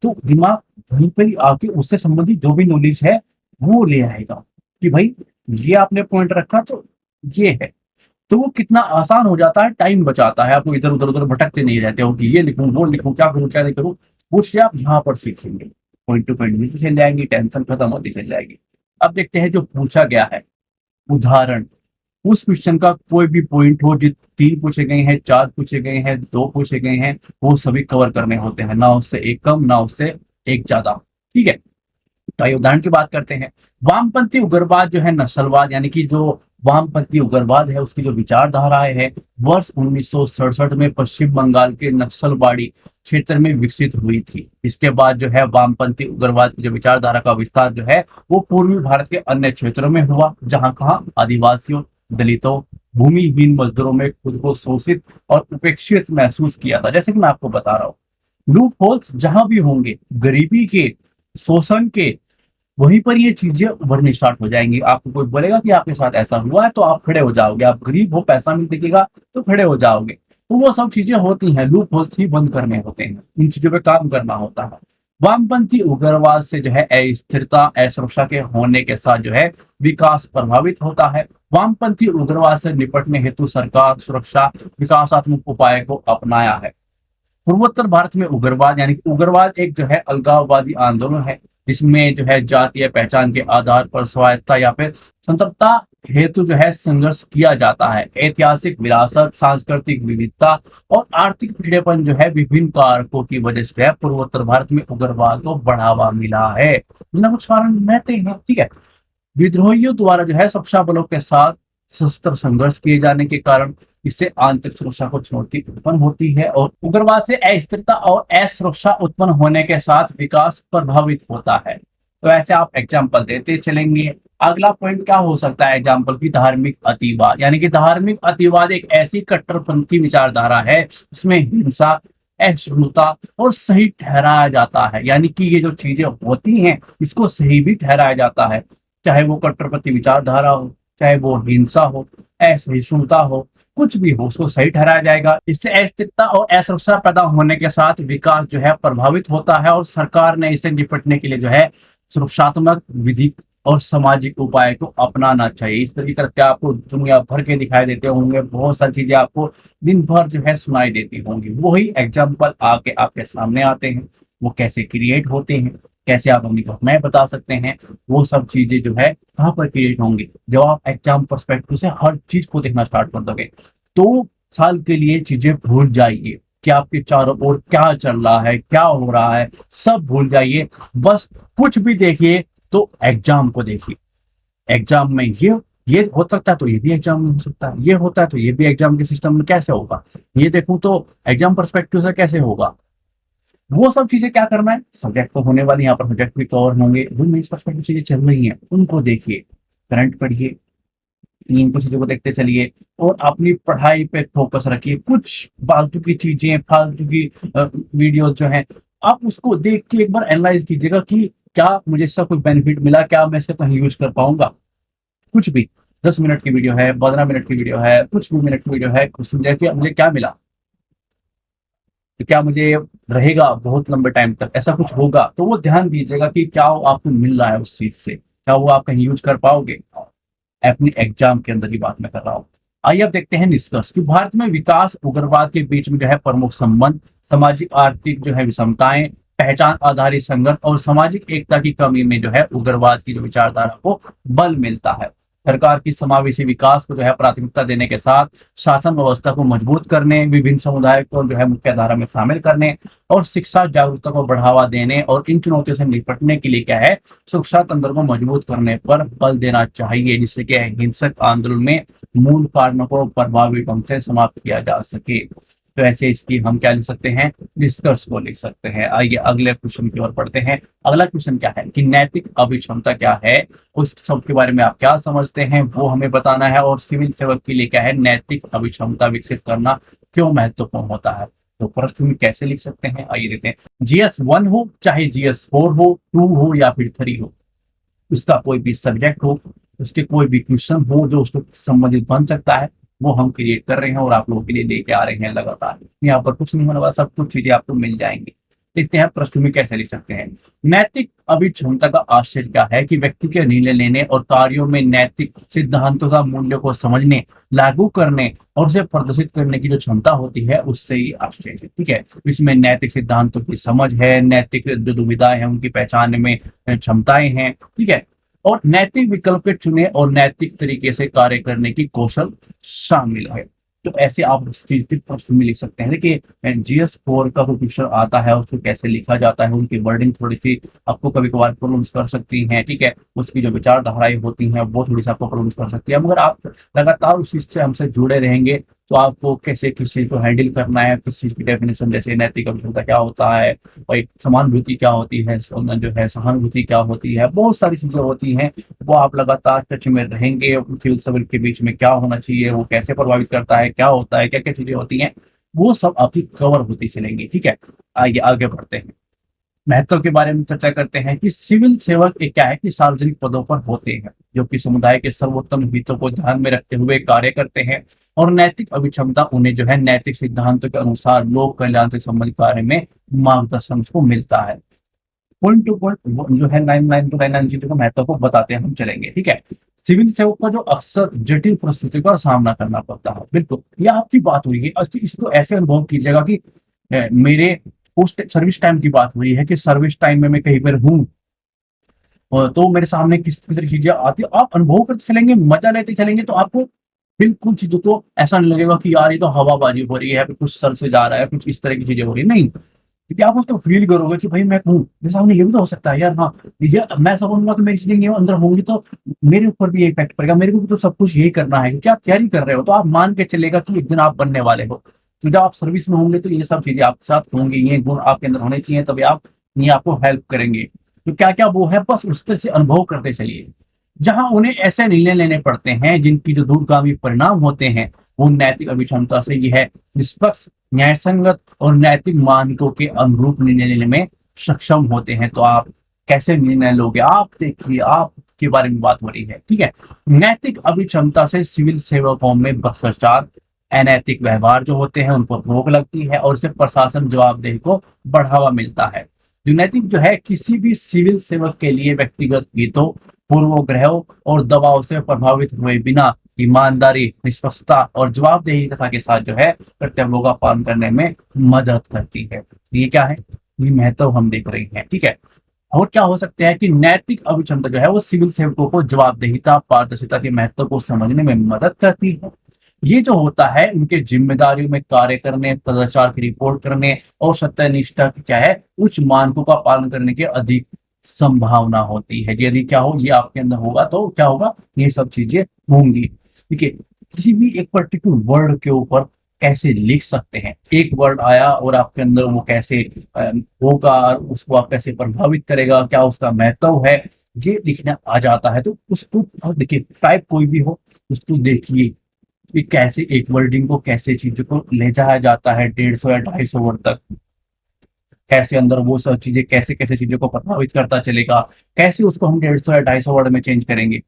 तो दिमाग वहीं पर ही आके उससे संबंधित जो भी नॉलेज है वो ले आएगा कि भाई ये आपने पॉइंट रखा तो ये है। तो वो कितना आसान हो जाता है, टाइम बचाता है, आपको इधर उधर उधर भटकते नहीं रहते हो कि ये लिखूं वो लिखूं, क्या करूं क्या नहीं करूं। वो चीजें आप यहाँ पर सीखेंगे, पॉइंट टू पॉइंट मिलती चल जाएंगी, टेंशन खत्म होती चल जाएगी। अब देखते हैं जो पूछा गया है, उदाहरण। उस क्वेश्चन का कोई भी पॉइंट हो, जो 3 पूछे गए हैं, 4 पूछे गए हैं, 2 पूछे गए हैं, वो सभी कवर करने होते हैं, ना उससे एक कम ना उससे एक ज्यादा। ठीक है, तो आइए उदाहरण की बात करते हैं। वामपंथी उग्रवाद जो है नस्लवाद, यानी कि जो वामपंथी उग्रवाद है उसकी जो विचारधाराएं है वर्ष 1967 में पश्चिम बंगाल के नक्सलबाड़ी क्षेत्र में विकसित हुई थी। इसके बाद जो है वामपंथी उग्रवाद की जो विचारधारा का विस्तार जो है वो पूर्वी भारत के अन्य क्षेत्रों में हुआ, जहां कहा आदिवासियों, दलितों, भूमिहीन मजदूरों में खुद को शोषित और उपेक्षित महसूस किया था। जैसे कि मैं आपको बता रहा हूँ, लूप होल्स जहां भी होंगे, गरीबी के, शोषण के, वहीं पर ये चीजें उभरनी स्टार्ट हो जाएंगी। आपको कोई बोलेगा कि आपके साथ ऐसा हुआ है तो आप खड़े हो जाओगे, आप गरीब हो, पैसा नहीं दिखेगा तो खड़े हो जाओगे। तो वो सब चीजें होती हैं, लूप होल्स ही बंद करने होते हैं, इन चीजों पे काम करना होता है। वामपंथी उग्रवाद से जो है अस्थिरता, असुरक्षा के होने के साथ जो है विकास प्रभावित होता है। वामपंथी उग्रवाद से निपटने हेतु सरकार सुरक्षा विकासात्मक उपाय को अपनाया है। पूर्वोत्तर भारत में उग्रवाद, यानी कि उग्रवाद एक जो है अलगाववादी आंदोलन है जिसमें जो है जातीय पहचान के आधार पर स्वायत्ता या फिर स्वतंत्रता हेतु जो है संघर्ष किया जाता है। ऐतिहासिक विरासत, सांस्कृतिक विविधता और आर्थिक पिछड़ेपन जो है विभिन्न कारकों की वजह से जो है पूर्वोत्तर भारत में उग्रवाद को बढ़ावा मिला है। ना कुछ कारण रहते हैं, ठीक है। विद्रोहियों द्वारा जो है सुरक्षा बलों के साथ सशस्त्र संघर्ष किए जाने के कारण इससे आंतरिक सुरक्षा को चुनौती उत्पन्न होती है और उग्रवाद से अस्थिरता और असुरक्षा उत्पन्न होने के साथ विकास प्रभावित होता है। तो ऐसे आप एग्जाम्पल देते चलेंगे। अगला पॉइंट क्या हो सकता है एग्जाम्पल की? धार्मिक अतिवाद, यानी कि धार्मिक अतिवाद एक ऐसी कट्टरपंथी विचारधारा है उसमें हिंसा, असहिष्णुता और सही ठहराया जाता है। यानी कि ये जो चीजें होती हैं इसको सही भी ठहराया जाता है, चाहे वो कट्टरपंथी विचारधारा हो, चाहे वो हिंसा हो, असहिष्णुता हो, कुछ भी हो उसको सही ठहराया जाएगा। इससे अस्थिरता और असुरक्षा पैदा होने के साथ विकास जो है प्रभावित होता है और सरकार ने इसे निपटने के लिए जो है सुरक्षात्मक विधि और सामाजिक उपाय को अपनाना चाहिए। इस तरीके करके आपको दुनिया भर के दिखाई देते होंगे, बहुत सारी चीजें आपको दिन भर जो है सुनाई देती होंगी। वही एग्जाम्पल आके आपके सामने आते हैं, वो कैसे क्रिएट होते हैं, कैसे आप अपनी घटनाएं बता सकते हैं, वो सब चीजें जो है कहाँ पर क्रिएट होंगी जब आप एग्जाम पर्सपेक्टिव से हर चीज को देखना स्टार्ट कर दोगे। 2 साल के लिए चीजें भूल जाइए कि आपके चारों ओर क्या चल रहा है, क्या हो रहा है, सब भूल जाइए। बस कुछ भी देखिए तो एग्जाम को देखिए। एग्जाम में ये हो सकता है तो ये भी एग्जाम में हो सकता है, ये होता है तो ये भी एग्जाम के सिस्टम में कैसे होगा, ये देखूं तो एग्जाम पर्सपेक्टिव से कैसे होगा। वो सब चीजें क्या करना है, सब्जेक्ट तो होने वाली, यहाँ पर सब्जेक्ट भी कवर होंगे, जो मेंस पर्सपेक्टिव चीजें चल रही हैं उनको देखिए, करंट पढ़िए, इनको चीजों को देखते चलिए और अपनी पढ़ाई पे फोकस रखिए। कुछ फालतू की चीजें, फालतू की वीडियो जो है आप उसको देख के एक बार एनालाइज कीजिएगा कि क्या मुझे इसका कोई बेनिफिट मिला, क्या मैं इसका कहीं यूज कर पाऊंगा। कुछ भी 10 मिनट की वीडियो है, 15 मिनट की वीडियो है, कुछ भी मिनट की वीडियो है, कुछ देखिए मुझे क्या मिला, तो क्या मुझे रहेगा बहुत लंबे टाइम तक, ऐसा कुछ होगा तो वो ध्यान दीजिएगा कि क्या वो आपको मिल रहा है उस चीज से, क्या वो आप कहीं यूज कर पाओगे। अपनी एग्जाम के अंदर की बात मैं कर रहा हूँ। आइए अब देखते हैं निष्कर्ष कि भारत में विकास उग्रवाद के बीच में जो है प्रमुख संबंध सामाजिक आर्थिक जो है विषमताएं, पहचान आधारित संघर्ष और सामाजिक एकता की कमी में जो है उग्रवाद की जो विचारधारा को बल मिलता है। सरकार की समावेशी विकास को जो है प्राथमिकता देने के साथ शासन व्यवस्था को मजबूत करने, विभिन्न समुदाय को जो है मुख्य धारा में शामिल करने और शिक्षा जागरूकता को बढ़ावा देने और इन चुनौतियों से निपटने के लिए क्या है, सुरक्षा तंत्र को मजबूत करने पर बल देना चाहिए, जिससे कि हिंसक आंदोलन में मूल कारणों को प्रभावी ढंग से समाप्त किया जा सके। तो ऐसे इसकी हम क्या लिख सकते हैं, निष्कर्ष को लिख सकते हैं। आइए अगले क्वेश्चन की ओर पढ़ते हैं। अगला क्वेश्चन क्या है कि नैतिक अभिक्षमता क्या है, उस सब के बारे में आप क्या समझते हैं वो हमें बताना है, और सिविल सेवक के लिए क्या है नैतिक अभिक्षमता विकसित करना क्यों महत्वपूर्ण होता है। तो प्रश्न में कैसे लिख सकते हैं, आइए देखते हैं। GS 1 हो चाहे GS 4 हो, 2 हो या फिर 3 हो, उसका कोई भी सब्जेक्ट हो, उसके कोई भी क्वेश्चन हो जो उसको संबंधित बन सकता है, वो हम क्रिएट कर रहे हैं और आप लोगों के लिए लेके आ रहे हैं लगातार। यहाँ पर कुछ नहीं होने वाला, सब कुछ चीजें आपको मिल जाएंगी। देखते हैं प्रश्न में कैसे लिख सकते हैं। नैतिक अभिक्षमता का आशय क्या है कि व्यक्ति के निर्णय लेने और कार्यों में नैतिक सिद्धांतों का मूल्य को समझने, लागू करने और उसे प्रदर्शित करने की जो क्षमता होती है उससे ही आशय है, ठीक है। इसमें नैतिक सिद्धांतों की समझ है, नैतिक जो दुविधाएं हैं उनकी पहचान में क्षमताएं हैं, ठीक है, और नैतिक विकल्प के चुने और नैतिक तरीके से कार्य करने की कौशल शामिल है। तो ऐसे आप उस चीज के प्रश्न में लिख सकते हैं। देखिए GS 4 का कोई क्वेश्चन आता है उसको कैसे लिखा जाता है, उनकी वर्डिंग थोड़ी सी आपको कभी कभार प्रॉब्लम्स कर सकती हैं, ठीक है, उसकी जो विचारधाराएं होती हैं वो थोड़ी सी आपको प्रॉब्लम्स कर सकती है, मगर आप लगातार उस चीज से हमसे जुड़े रहेंगे तो आपको कैसे किस चीज को हैंडल करना है, किस चीज की डेफिनेशन, जैसे नैतिक अभिक्षमता क्या होता है, भाई समानुभूति क्या होती है, जो है सहानुभूति क्या होती है, बहुत सारी चीजें होती हैं, वो आप लगातार टच में रहेंगे। सिविल सर्विस के बीच में क्या होना चाहिए, वो कैसे प्रभावित करता है, क्या होता है, क्या क्या चीजें होती हैं, वो सब आपकी कवर होती चलेंगी, ठीक है। आइए आगे बढ़ते हैं, महत्व के बारे में चर्चा करते हैं कि सिविल सेवक एक क्या है कि सार्वजनिक पदों पर होते हैं जो कि समुदाय के सर्वोत्तम हितों को ध्यान में रखते हुए कार्य करते हैं, और नैतिक अभिक्षमता उन्हें जो है नैतिक सिद्धांतों के अनुसार लोक कल्याण से संबंधित कार्य में मार्गदर्शन को मिलता है। पॉइंट टू पॉइंट जो है 9 चीजों का महत्व को बताते हैं हम चलेंगे, ठीक है। सिविल सेवक का जो अक्सर जटिल परिस्थितियों का सामना करना पड़ता है, बिल्कुल यह आपकी बात हुई है, इसको ऐसे अनुभव कीजिएगा कि मेरे पोस्ट सर्विस टाइम की बात हुई है कि सर्विस टाइम में मैं कहीं पर हूँ तो मेरे सामने किस किस तरह की चीजें आती है, आप अनुभव करते चलेंगे, मजा लेते चलेंगे, तो आपको बिल्कुल चीजों को ऐसा नहीं लगेगा कि यार ये तो हवाबाजी हो रही है, कुछ सर से जा रहा है, कुछ इस तरह की चीजें हो रही है, नहीं। क्योंकि आप उसको फील करोगे कि भाई मैं हूँ, मेरे सामने ये भी तो हो सकता है यार, हाँ, ये मैं ऐसा बोलूंगा कि मेरी चीजें ये अंदर होंगी तो मेरे ऊपर भी इफेक्ट पड़ेगा, मेरे को भी तो सब कुछ यही करना है, क्योंकि आप कैरी कर रहे हो, तो आप मान के चलेगा कि एक दिन आप बनने वाले हो। तो जब आप सर्विस में होंगे तो ये सब चीजें आपके साथ होंगी, ये गुण आपके अंदर होने चाहिए, तभी आप ये आपको हेल्प करेंगे। तो क्या क्या वो है, बस उस तरह से अनुभव करते चलिए। जहां उन्हें ऐसे निर्णय लेने पड़ते हैं जिनकी जो दूरगामी परिणाम होते हैं, वो नैतिक अभिक्षमता से यह है निष्पक्ष, न्यायसंगत और नैतिक मानकों के अनुरूप निर्णय लेने में सक्षम होते हैं। तो आप कैसे निर्णय लोगे, आप देखिए, आपके बारे में बात हो रही है, ठीक है। नैतिक अभिक्षमता से सिविल सेवकों में भ्रष्टाचार, अनैतिक व्यवहार जो होते हैं उन पर रोक लगती है, और इससे प्रशासन जवाबदेही को बढ़ावा मिलता है। यूनाइटिव जो है किसी भी सिविल सेवक के लिए व्यक्तिगत हितों, पूर्वग्रहों और दबाव से प्रभावित हुए बिना ईमानदारी, निष्पक्षता और जवाबदेही के साथ जो है कर्तव्यों का पालन करने में मदद करती है। ये क्या है, ये महत्व हम देख रहे हैं, ठीक है। और क्या हो सकते हैं कि नैतिक अभिक्षमता जो है वो सिविल सेवकों को जवाबदेहिता, पारदर्शिता के महत्व को समझने में मदद करती है। ये जो होता है उनके जिम्मेदारियों में कार्य करने, सदाचार की रिपोर्ट करने और सत्यनिष्ठा की क्या है उच्च मानकों का पालन करने की अधिक संभावना होती है। यदि क्या हो, ये आपके अंदर होगा तो क्या होगा, ये सब चीजें होंगी, ठीक है। किसी भी एक पर्टिकुलर वर्ड के ऊपर कैसे लिख सकते हैं, एक वर्ड आया और आपके अंदर वो कैसे होगा, उसको आप कैसे प्रभावित करेगा, क्या उसका महत्व है, ये लिखना आ जाता है। तो उसको देखिए, टाइप कोई भी हो, उसको देखिए कि कैसे एक वर्डिंग को, कैसे चीजों को ले जाया जाता है 150 या 250 वर्ड तक, कैसे अंदर वो सब चीजें कैसे कैसे चीजों को प्रभावित करता चलेगा, कैसे उसको हम 150 या 250 वर्ड में चेंज करेंगे,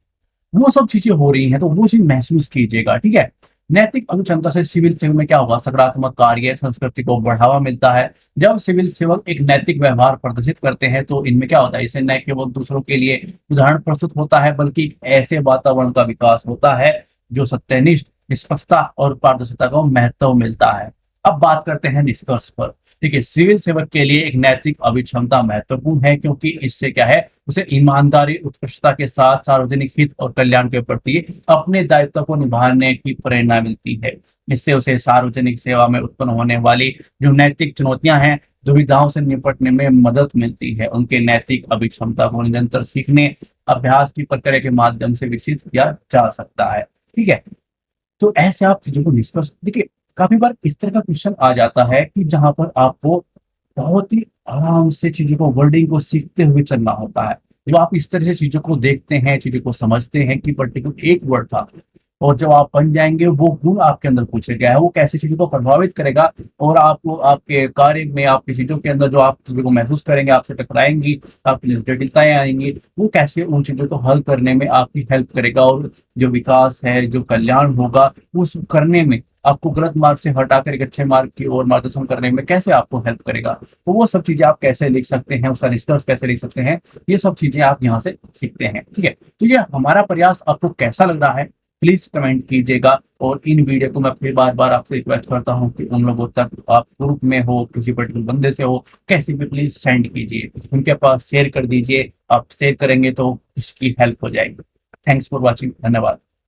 वो सब चीजें हो रही हैं, तो वो चीज महसूस कीजिएगा, ठीक है। नैतिक अनुक्षमता से सिविल सेवा में क्या होगा, सकारात्मक कार्य संस्कृति को बढ़ावा मिलता है। जब सिविल सेवक एक नैतिक व्यवहार प्रदर्शित करते हैं तो इनमें क्या होता है, इससे न केवल दूसरों के लिए उदाहरण प्रस्तुत होता है, बल्कि एक ऐसे वातावरण का विकास होता है जो सत्यनिष्ठ, निष्पक्षता और पारदर्शिता को महत्व मिलता है। अब बात करते हैं निष्कर्ष पर। देखिए, सिविल सेवक के लिए एक नैतिक अभिक्षमता महत्वपूर्ण है, क्योंकि इससे क्या है, उसे ईमानदारी, उत्कृष्टता के साथ सार्वजनिक हित और कल्याण के प्रति अपने दायित्व को निभाने की प्रेरणा मिलती है। इससे उसे सार्वजनिक सेवा में उत्पन्न होने वाली जो नैतिक चुनौतियां हैं, दुविधाओं से निपटने में मदद मिलती है। उनके नैतिक अभिक्षमता को निरंतर सीखने, अभ्यास की प्रक्रिया के माध्यम से विकसित किया जा सकता है, ठीक है। तो ऐसे आप चीजों को निष्कर्ष देखिए, काफी बार इस तरह का क्वेश्चन आ जाता है कि जहां पर आपको बहुत ही आराम से चीजों को, वर्डिंग को सीखते हुए चलना होता है। जब आप इस तरह से चीजों को देखते हैं, चीजों को समझते हैं कि पर्टिकुलर एक वर्ड था, और जब आप बन जाएंगे, वो गुण आपके अंदर पूछे गया है, वो कैसे चीजों को प्रभावित करेगा, और आपको आपके कार्य में, आपकी चीजों के अंदर जो आप चीजों को महसूस करेंगे, आपसे टकराएंगी, आपकी जो जटिलताएं आएंगी, वो कैसे उन चीजों को हल करने में आपकी हेल्प करेगा, और जो विकास है, जो कल्याण होगा, उस करने में आपको गलत मार्ग से हटाकर एक अच्छे मार्ग की ओर मार्गदर्शन करने में कैसे आपको हेल्प करेगा। तो वो सब चीजें आप कैसे लिख सकते हैं, उसका निष्कर्ष कैसे लिख सकते हैं, ये सब चीजें आप यहाँ से सीखते हैं, ठीक है। तो ये हमारा प्रयास आपको कैसा लग रहा है, प्लीज कमेंट कीजिएगा। और इन वीडियो को मैं फिर बार बार आपसे रिक्वेस्ट करता हूँ कि उन लोगों तक, आप ग्रुप में हो, किसी पर्टिकुलर बंदे से हो, कैसे भी प्लीज सेंड कीजिए, उनके पास शेयर कर दीजिए। आप शेयर करेंगे तो इसकी हेल्प हो जाएगी। थैंक्स फॉर वॉचिंग, धन्यवाद।